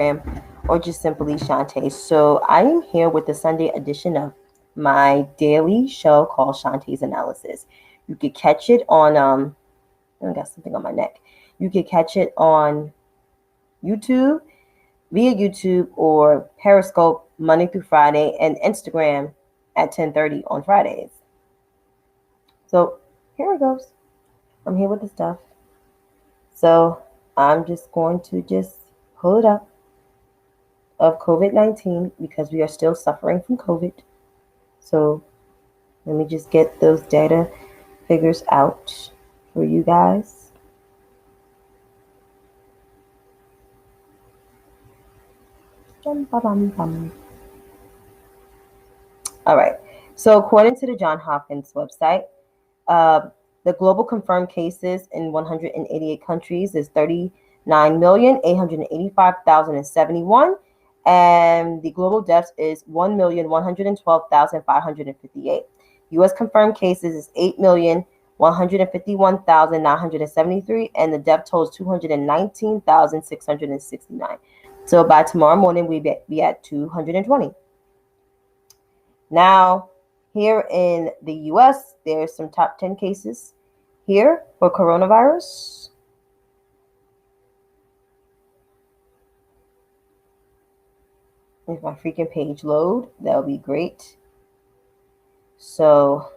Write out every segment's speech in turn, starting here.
or just simply Shantae. So I am here with the Sunday edition of my daily show called Shantae's Analysis. You could catch it on I got something on my neck. You could catch it on YouTube, via YouTube or Periscope Monday through Friday, and Instagram at 10:30 on Fridays. So here it goes. I'm here with the stuff. So I'm just going to pull it up of COVID-19 because we are still suffering from COVID. So let me just get those data figures out for you guys. All right. So according to the Johns Hopkins website, the global confirmed cases in 188 countries is 39,885,071, and the global deaths is 1,112,558. U.S. confirmed cases is 8,151,973, and the death toll is 219,669. So by tomorrow morning, we be at 220. Now, here in the U.S., there's some top 10 cases here for coronavirus. If my freaking page load, that'll be great. So,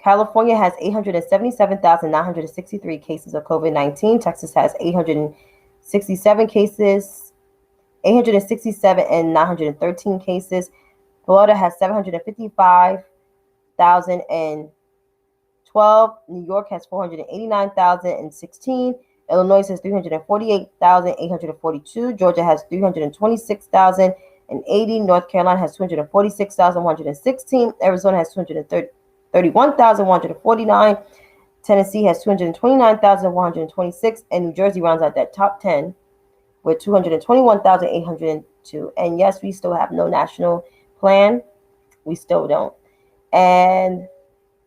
California has 877,963 cases of COVID-19. Texas has 867 cases. 867 and 913 cases. Florida has 755,012. New York has 489,016. Illinois has 348,842. Georgia has 326,080. North Carolina has 246,116. Arizona has 231,149. Tennessee has 229,126. And New Jersey rounds out that top 10 with 221,802. And yes, we still have no national plan. We still don't. And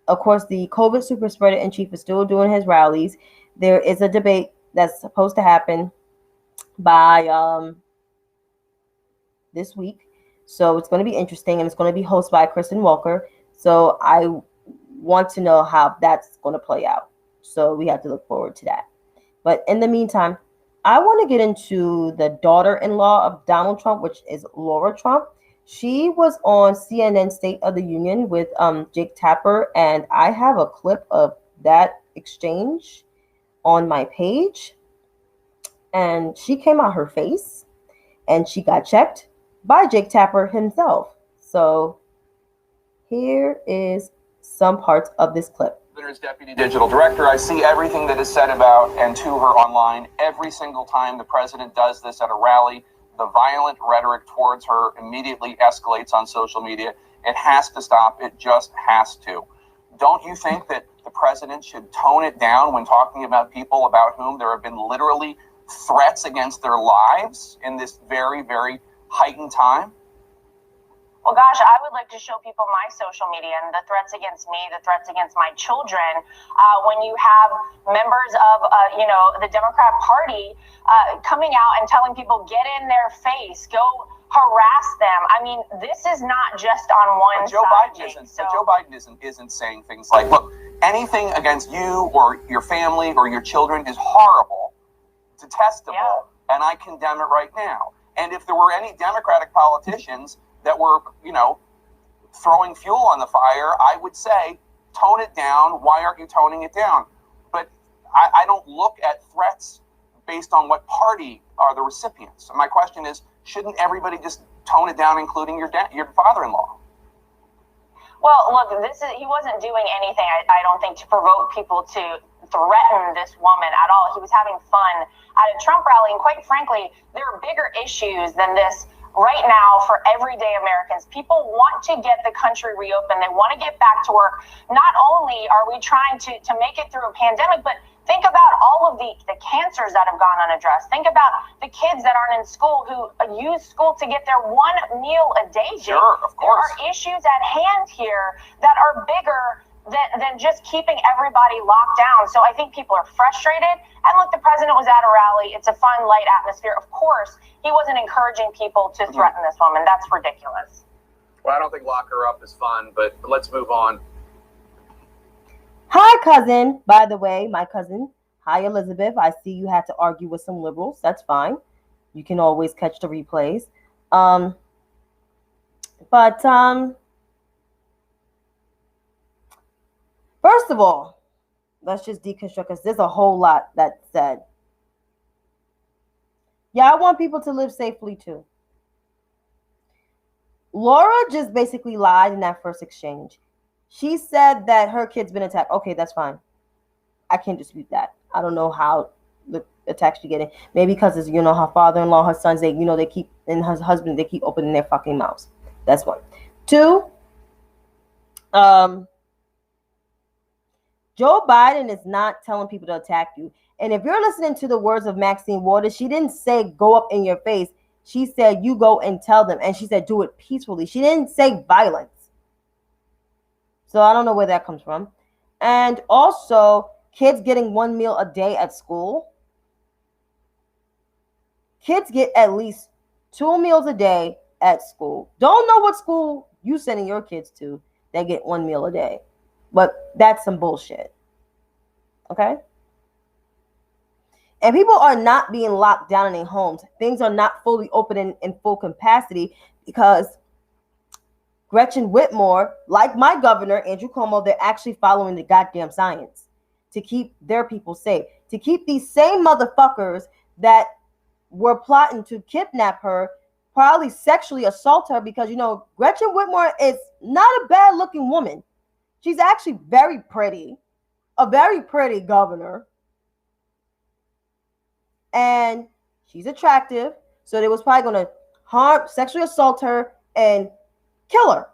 of course, the COVID super spreader in chief is still doing his rallies. There is a debate that's supposed to happen by this week. So it's going to be interesting, and it's going to be hosted by Kristen Walker. So I want to know how that's going to play out. So we have to look forward to that. But in the meantime, I want to get into the daughter-in-law of Donald Trump, which is Laura Trump. She was on CNN State of the Union with Jake Tapper, and I have a clip of that exchange on my page. And she came out her face, and she got checked by Jake Tapper himself. So here is some parts of this clip. As deputy digital director, I see everything that is said about and to her online. Every single time the president does this at a rally, the violent rhetoric towards her immediately escalates on social media. It has to stop. It just has to. Don't you think that the president should tone it down when talking about people about whom there have been literally threats against their lives in this very, very heightened time? Well, gosh, I would like to show people my social media and the threats against me, the threats against my children. When you have members of, the Democrat Party coming out and telling people, get in their face, go harass them. I mean, this is not just on one Joe side. Joe Biden isn't saying things like, look, anything against you or your family or your children is horrible, detestable, and I condemn it right now. And if there were any Democratic politicians that were, throwing fuel on the fire, I would say, tone it down. Why aren't you toning it down? But I don't look at threats based on what party are the recipients. And my question is, shouldn't everybody just tone it down, including your father-in-law? Well, look, he wasn't doing anything, I don't think, to provoke people to threaten this woman at all. He was having fun at a Trump rally. And quite frankly, there are bigger issues than this right now for everyday Americans. People want to get the country reopened. They want to get back to work. Not only are we trying to make it through a pandemic, but think about all of the cancers that have gone unaddressed. Think about the kids that aren't in school who use school to get their one meal a day. Sure, of course. There are issues at hand here that are bigger than just keeping everybody locked down. So I think people are frustrated. And look, the president was at a rally. It's a fun, light atmosphere. Of course, he wasn't encouraging people to threaten this woman. That's ridiculous. Well, I don't think lock her up is fun, but let's move on. Hi, cousin. By the way, my cousin. Hi, Elizabeth. I see you had to argue with some liberals. That's fine. You can always catch the replays. First of all, let's just deconstruct because there's a whole lot that's said. Yeah, I want people to live safely too. Laura just basically lied in that first exchange. She said that her kid's been attacked. Okay, that's fine. I can't dispute that. I don't know how the attacks she getting. Maybe because it's, her father-in-law, her sons, they keep, and her husband, they keep opening their fucking mouths. That's one. Two, Joe Biden is not telling people to attack you. And if you're listening to the words of Maxine Waters, she didn't say go up in your face. She said you go and tell them. And she said do it peacefully. She didn't say violence. So I don't know where that comes from. And also, kids getting 1 meal a day at school. Kids get at least 2 meals a day at school. Don't know what school you sending your kids to that get 1 meal a day. But that's some bullshit. Okay? And people are not being locked down in their homes. Things are not fully open in full capacity because Gretchen Whitmer, like my governor, Andrew Cuomo, they're actually following the goddamn science to keep their people safe. To keep these same motherfuckers that were plotting to kidnap her, probably sexually assault her because, Gretchen Whitmer is not a bad looking woman. She's actually very pretty, a very pretty governor. And she's attractive. So they was probably going to sexually assault her and kill her.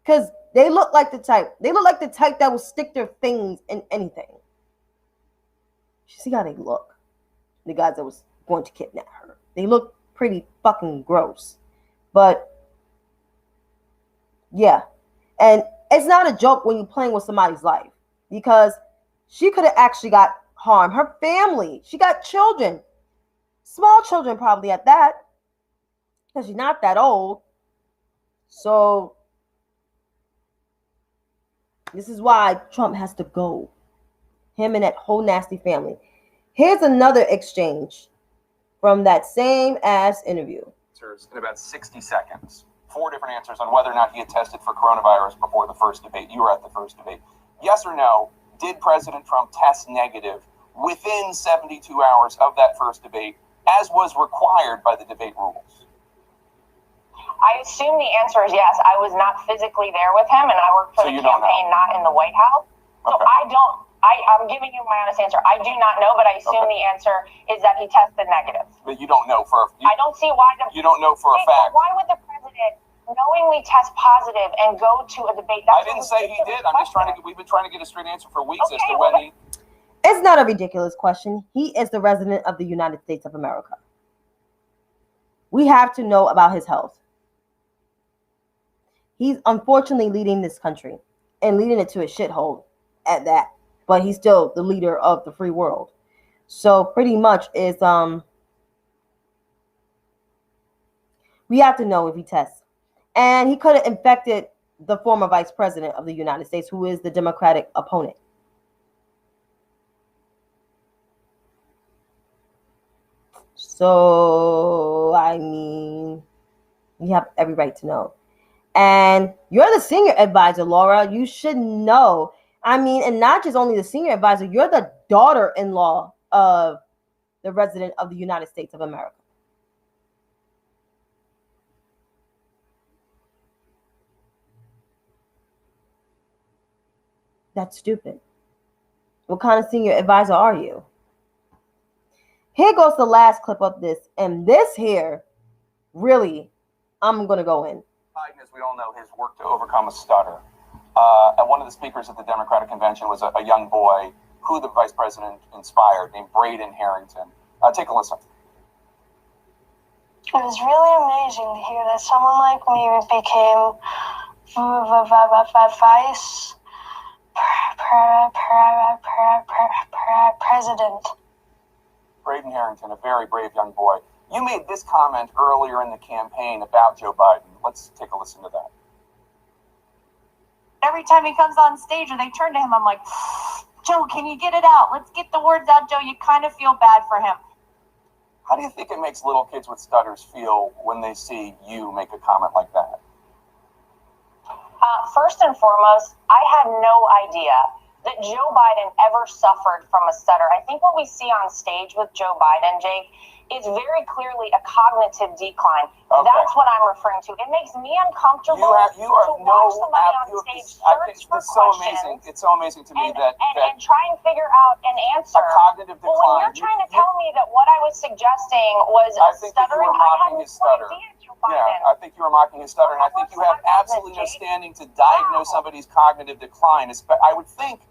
Because they look like the type. They look like the type that will stick their things in anything. See how they look. The guys that was going to kidnap her. They look pretty fucking gross. But, yeah. And it's not a joke when you're playing with somebody's life. Because she could have actually got harmed. Her family. She got children. Small children probably at that. Because she's not that old. So, this is why Trump has to go. Him and that whole nasty family. Here's another exchange from that same ass interview. In about 60 seconds. 4 different answers on whether or not he had tested for coronavirus before the first debate. You were at the first debate. Yes or no, did President Trump test negative within 72 hours of that first debate, as was required by the debate rules? I assume the answer is yes. I was not physically there with him, and I worked for the campaign, not in the White House. So okay. I'm giving you my honest answer. I do not know, but I assume the answer is that he tested negative. But you don't know I don't see why. You don't know for a fact. Why would the president knowingly test positive and go to a debate? I didn't say he did. We've been trying to get a straight answer for weeks as to when he... It's not a ridiculous question. He is the resident of the United States of America. We have to know about his health. He's unfortunately leading this country and leading it to a shithole at that. But he's still the leader of the free world. So pretty much is we have to know if he tests. And he could have infected the former vice president of the United States, who is the Democratic opponent. So, I mean, you have every right to know. And you're the senior advisor, Laura. You should know. I mean, and not just only the senior advisor, you're the daughter-in-law of the resident of the United States of America. That's stupid. What kind of senior advisor are you? Here goes the last clip of this. And this here, really, I'm going to go in. Biden, as we all know, has worked to overcome a stutter. And one of the speakers at the Democratic convention was a young boy who the vice president inspired, named Braden Harrington. Take a listen. It was really amazing to hear that someone like me became vice President. Braden Harrington, a very brave young boy. You made this comment earlier in the campaign about Joe Biden. Let's take a listen to that. Every time he comes on stage or they turn to him, I'm like, Joe, can you get it out? Let's get the words out, Joe. You kind of feel bad for him. How do you think it makes little kids with stutters feel when they see you make a comment like that? First and foremost, I had no idea that Joe Biden ever suffered from a stutter. I think what we see on stage with Joe Biden, Jake, is very clearly a cognitive decline. Okay. That's what I'm referring to. It makes me uncomfortable to watch somebody on stage search for questions. It's so amazing to me that try and figure out an answer. A cognitive decline. But when you're trying to tell me that what I was suggesting was stuttering, I had no idea, Joe Biden. Yeah, I think you were mocking his stutter, and I think you have absolutely no standing to diagnose somebody's cognitive decline. I would think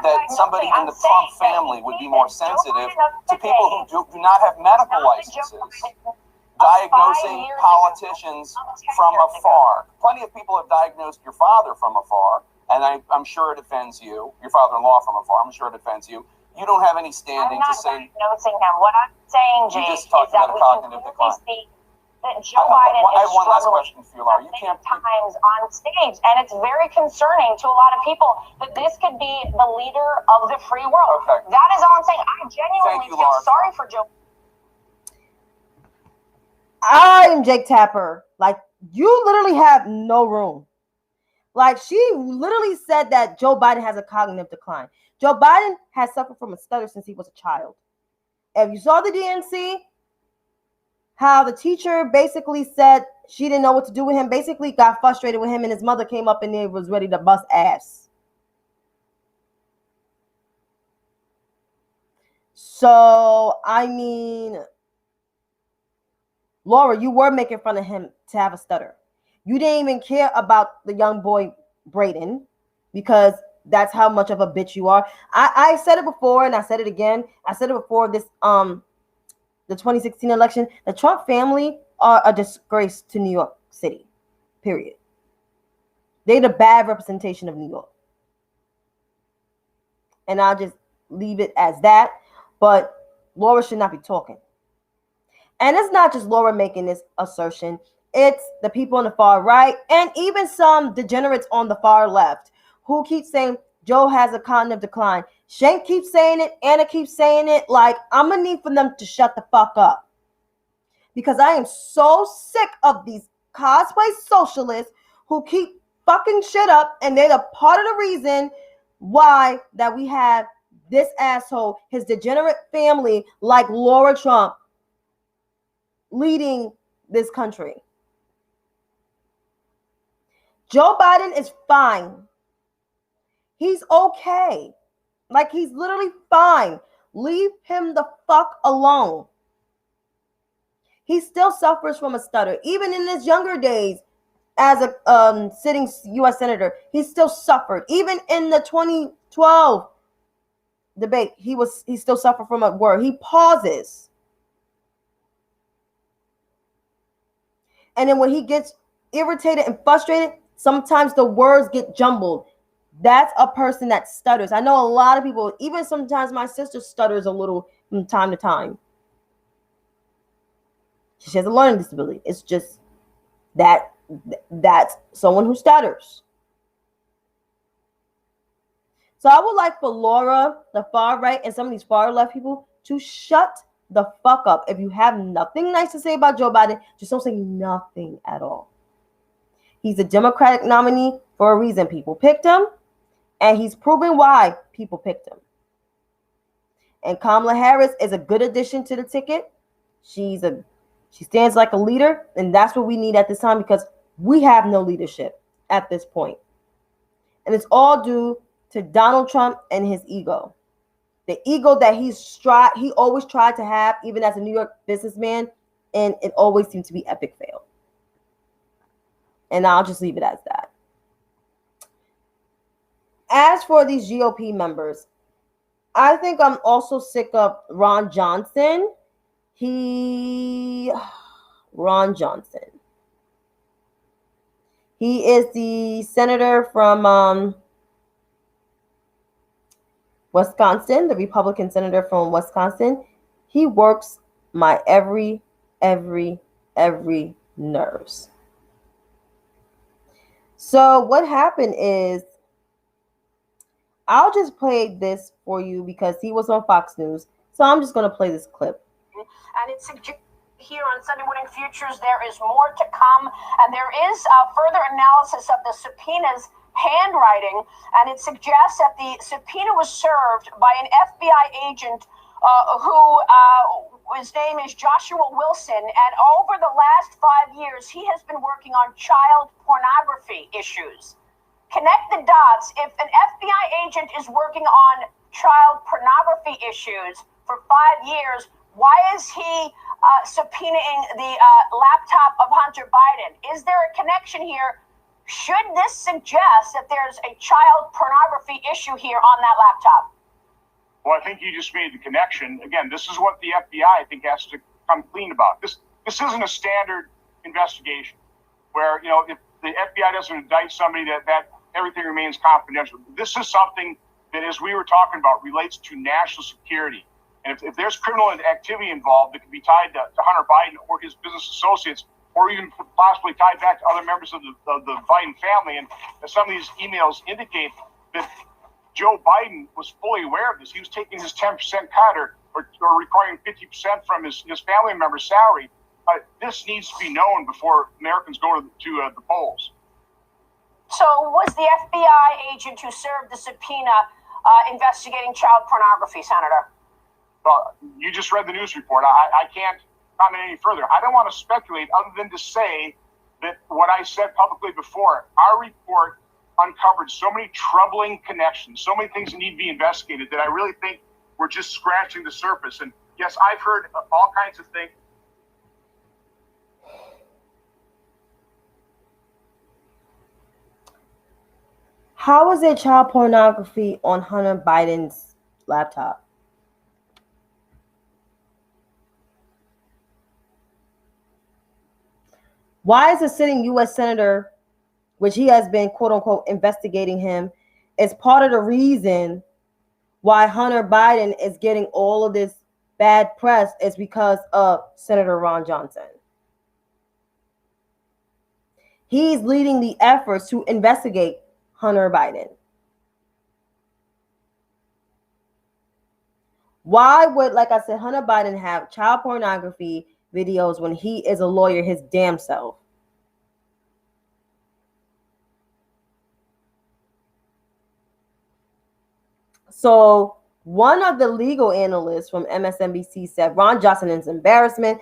that somebody in the Trump family would be more sensitive to people who do not have medical licenses, diagnosing politicians from afar. Plenty of people have diagnosed your father from afar, and I'm sure it offends you. Your father-in-law from afar, I'm sure it offends you. You don't have any standing to say. I'm not diagnosing him. What I'm saying, Jake, is that we can clearly see that Joe Biden I have one last struggling question for you, Laura. You can't times on stage, and it's very concerning to a lot of people that this could be the leader of the free world. Okay. That is all I'm saying. I genuinely feel Laura. sorry for Joe. I'm Jake Tapper. Like, you literally have no room. Like, she literally said that Joe Biden has a cognitive decline. Joe Biden has suffered from a stutter since he was a child. If you saw the DNC, how the teacher basically said she didn't know what to do with him, basically got frustrated with him, and his mother came up and he was ready to bust ass. So, I mean, Laura, you were making fun of him to have a stutter. You didn't even care about the young boy Braden because that's how much of a bitch you are. I said it before and I said it again. I said it before this the 2016 election. The Trump family are a disgrace to New York City. Period. They're the bad representation of New York. And I'll just leave it as that. But Laura should not be talking. And it's not just Laura making this assertion. It's the people on the far right and even some degenerates on the far left who keep saying Joe has a cognitive decline. Shank keeps saying it. Anna keeps saying it. Like, I'm going to need for them to shut the fuck up. Because I am so sick of these cosplay socialists who keep fucking shit up. And they're the part of the reason why that we have this asshole, his degenerate family like Laura Trump leading this country. Joe Biden is fine. He's okay. Like, he's literally fine. Leave him the fuck alone. He still suffers from a stutter. Even in his younger days as a sitting U.S. senator, he still suffered. Even in the 2012 debate, he still suffered from a word. He pauses. And then when he gets irritated and frustrated, sometimes the words get jumbled. That's a person that stutters. I know a lot of people, even sometimes my sister stutters a little from time to time. She has a learning disability. It's just that's someone who stutters. So I would like for Laura, the far right, and some of these far left people to shut the fuck up. If you have nothing nice to say about Joe Biden, just don't say nothing at all. He's a Democratic nominee for a reason. People picked him, and he's proven why people picked him. And Kamala Harris is a good addition to the ticket. She stands like a leader, and that's what we need at this time because we have no leadership at this point. And it's all due to Donald Trump and his ego. The ego that he always tried to have, even as a New York businessman, and it always seemed to be epic fail. And I'll just leave it as that. As for these GOP members, I think I'm also sick of Ron Johnson. Ron Johnson. He is the senator from Wisconsin, the Republican senator from Wisconsin, he works my every nerves. So what happened is, I'll just play this for you because he was on Fox News. So I'm just going to play this clip. And it's here on Sunday Morning Futures, there is more to come, and there is further analysis of the subpoena's handwriting, and it suggests that the subpoena was served by an FBI agent his name is Joshua Wilson, and over the last 5 years, he has been working on child pornography issues. Connect the dots. If an FBI agent is working on child pornography issues for 5 years, why is he subpoenaing the laptop of Hunter Biden? Is there a connection here? Should this suggest that there's a child pornography issue here on that laptop? Well, I think you just made the connection. Again, this is what the FBI, I think, has to come clean about. This isn't a standard investigation where, if the FBI doesn't indict somebody, that everything remains confidential. This is something that, as we were talking about, relates to national security. And if there's criminal activity involved that could be tied to Hunter Biden or his business associates, or even possibly tied back to other members of the Biden family, and some of these emails indicate that Joe Biden was fully aware of this. He was taking his 10% cut or requiring 50% from his family member's salary. This needs to be known before Americans go to the polls. So was the FBI agent who served the subpoena investigating child pornography, Senator? Well, you just read the news report. I can't comment any further. I don't want to speculate other than to say that what I said publicly before, our report uncovered so many troubling connections, so many things that need to be investigated, that I really think we're just scratching the surface. And yes, I've heard all kinds of things. How is there child pornography on Hunter Biden's laptop? Why is a sitting U.S. senator, which he has been, quote unquote, investigating him, is part of the reason why Hunter Biden is getting all of this bad press is because of Senator Ron Johnson. He's leading the efforts to investigate Hunter Biden. Why would, like I said, Hunter Biden have child pornography videos when he is a lawyer his damn self? So one of the legal analysts from MSNBC said Ron Johnson is embarrassment.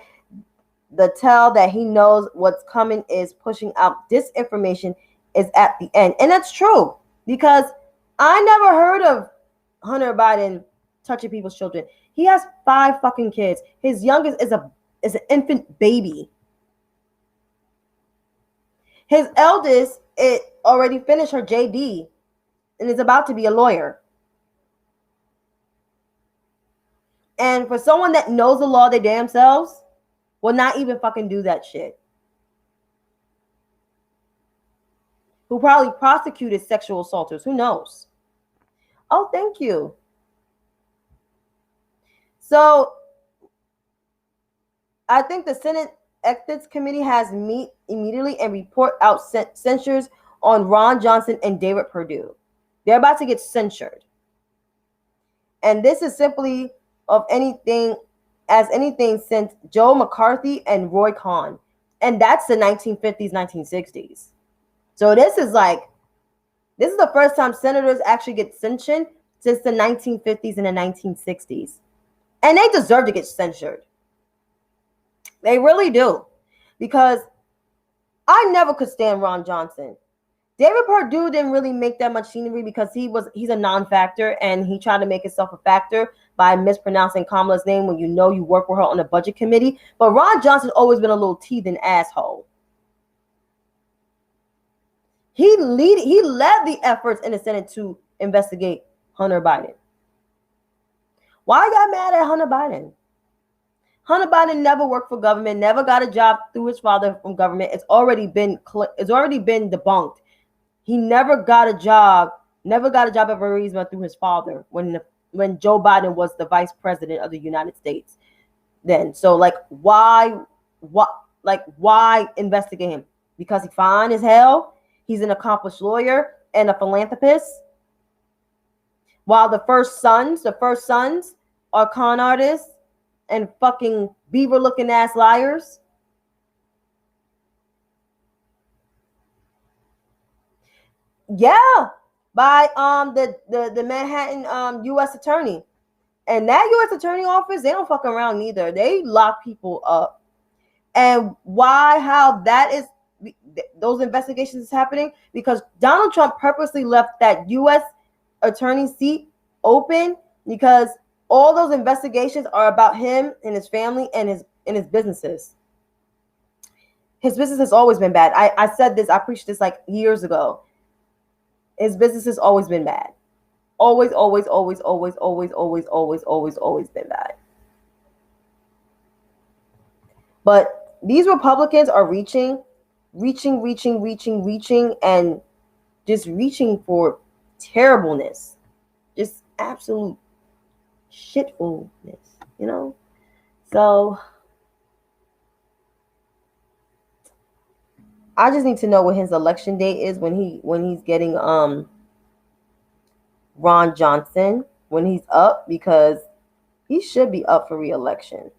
The tell that he knows what's coming is pushing out disinformation is at the end. And that's true, because I never heard of Hunter Biden touching people's children. He has 5 fucking kids. His youngest is an infant baby. His eldest, it already finished her JD and is about to be a lawyer. And for someone that knows the law their damn selves, will not even fucking do that shit. Who probably prosecuted sexual assaulters. Who knows? Oh, thank you. So I think the Senate Ethics Committee has meet immediately and report out censures on Ron Johnson and David Perdue. They're about to get censured. And this is simply of anything since Joe McCarthy and Roy Cohn. And that's the 1950s, 1960s. So this is the first time senators actually get censured since the 1950s and the 1960s. And they deserve to get censured. They really do. Because I never could stand Ron Johnson. David Perdue didn't really make that much scenery because he's a non-factor, and he tried to make himself a factor by mispronouncing Kamala's name when you work with her on the budget committee. But Ron Johnson's always been a little teething asshole. He led the efforts in the Senate to investigate Hunter Biden. Why y'all mad at Hunter Biden? Hunter Biden never worked for government, never got a job through his father from government. It's already been debunked. He never got a job at Verizon through his father when when Joe Biden was the vice president of the United States. Then, so like, why investigate him? Because he's fine as hell. He's an accomplished lawyer and a philanthropist. While the first sons are con artists and fucking beaver-looking ass liars. Yeah, by the Manhattan U.S. attorney. And that U.S. attorney office, they don't fuck around neither. They lock people up. And how that is, those investigations is happening because Donald Trump purposely left that U.S. attorney seat open because all those investigations are about him and his family and his businesses. His business has always been bad. I said this, I preached this like years ago. His business has always been bad. Always been bad. But these Republicans are reaching and just reaching for terribleness. Just absolute shitfulness, you know? So I just need to know what his election date is when he's getting Ron Johnson, when he's up, because he should be up for re-election.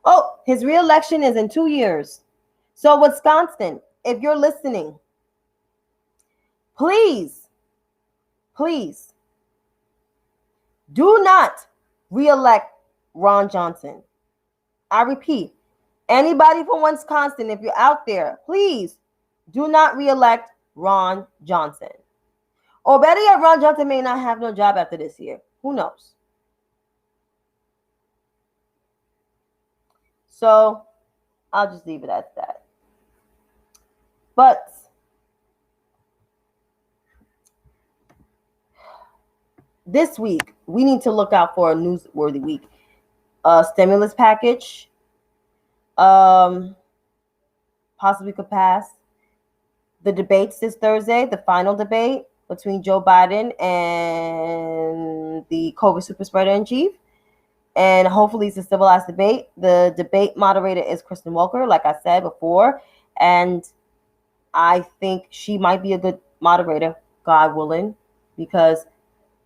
Oh, his re-election is in 2 years. So Wisconsin, if you're listening, please do not re-elect Ron Johnson. I repeat, anybody from Wisconsin, if you're out there, please do not re-elect Ron Johnson. Or better yet, Ron Johnson may not have no job after this year. Who knows? So I'll just leave it at that. But this week, we need to look out for a newsworthy week. Stimulus package possibly could pass. The debates this Thursday, the final debate between Joe Biden and the COVID super spreader in chief. And hopefully it's a civilized debate. The debate moderator is Kristen Welker, like I said before. And I think she might be a good moderator, God willing, because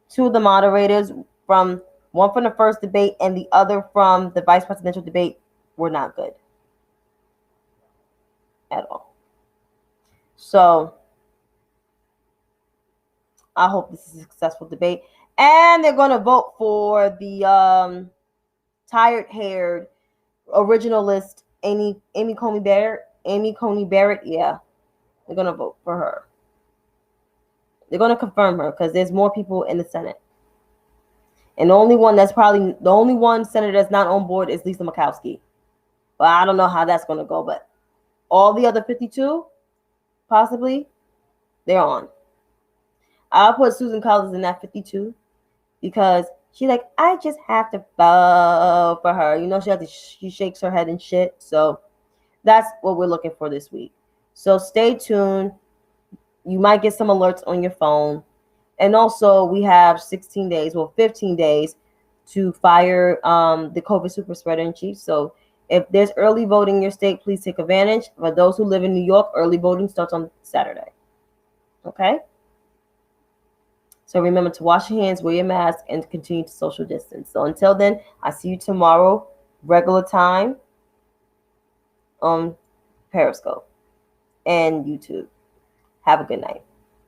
two of the moderators, one from the first debate and the other from the vice presidential debate, were not good at all. So I hope this is a successful debate. And they're going to vote for the tired-haired originalist Amy Coney Barrett. Yeah, they're going to vote for her. They're going to confirm her because there's more people in the Senate. And the only one senator that's not on board is Lisa Murkowski. But I don't know how that's going to go. But all the other 52, possibly, they're on. I'll put Susan Collins in that 52 because she's like, I just have to vote for her. You know, she shakes her head and shit. So that's what we're looking for this week. So stay tuned. You might get some alerts on your phone. And also we have 15 days to fire the COVID super spreader in chief. So if there's early voting in your state, please take advantage. For those who live in New York, early voting starts on Saturday. Okay? So remember to wash your hands, wear your mask, and continue to social distance. So until then, I see you tomorrow, regular time, on Periscope and YouTube. Have a good night.